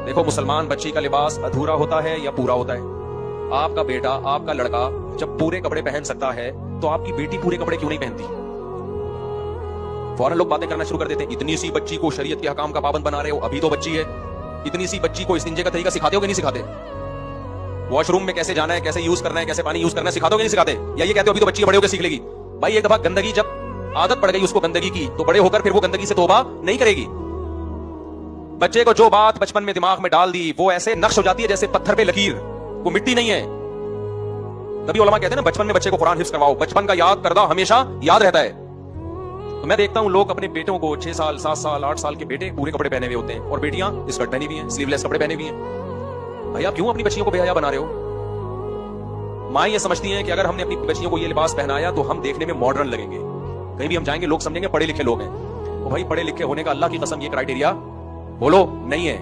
دیکھو مسلمان بچی کا لباس ادھورا ہوتا ہے یا پورا ہوتا ہے؟ آپ کا بیٹا، آپ کا لڑکا جب پورے کپڑے پہن سکتا ہے تو آپ کی بیٹی پورے کپڑے کیوں نہیں پہنتی؟ فوراً لوگ باتیں کرنا شروع کر دیتے ہیں، اتنی سی بچی کو شریعت کے حکام کا پابند بنا رہے ہو، ابھی تو بچی ہے۔ اتنی سی بچی کو استنجے کا طریقہ سکھاتے ہو کہ نہیں سکھاتے؟ واش روم میں کیسے جانا ہے، کیسے یوز کرنا ہے، کیسے پانی یوز کرنا ہے، سکھاتے ہو کہ نہیں سکھاتے؟ یا یہ کہتے ہو ابھی تو بچی بڑے ہو کے سیکھ لے گی؟ بھائی ایک دفعہ گندگی جب عادت پڑ گئی اس کو گندگی کی تو بڑے ہو کر پھر وہ گندگی سے توبہ نہیں کرے گی۔ بچے کو جو بات بچپن میں دماغ میں ڈال دی وہ ایسے نقش ہو جاتی ہے جیسے پتھر پہ لکیر، وہ مٹی نہیں ہے۔ تبھی علماء کہتے ہیں نا بچپن میں بچے کو قرآن حفظ کرواؤ، بچپن کا یاد کردہ ہمیشہ یاد رہتا ہے۔ تو میں دیکھتا ہوں لوگ اپنے بیٹوں کو 6 سال 7 سال 8 سال کے بیٹے پورے کپڑے پہنے ہوئے ہوتے ہیں اور بیٹیاں اسکرٹ پہنی ہوئی ہیں، سلیو لیس کپڑے پہنے ہوئے ہیں۔ بھائی آپ کیوں اپنی بچیوں کو بے حیا بنا رہے ہو؟ ماں یہ سمجھتی ہیں کہ اگر ہم نے اپنی بچیوں کو یہ لباس پہنایا تو ہم دیکھنے میں ماڈرن لگیں گے، کہیں بھی ہم جائیں گے لوگ سمجھیں گے پڑھے لکھے لوگ ہیں۔ تو بھائی پڑھے لکھے ہونے کا اللہ کی قسم یہ کرائیٹیریا بولو نہیں ہے۔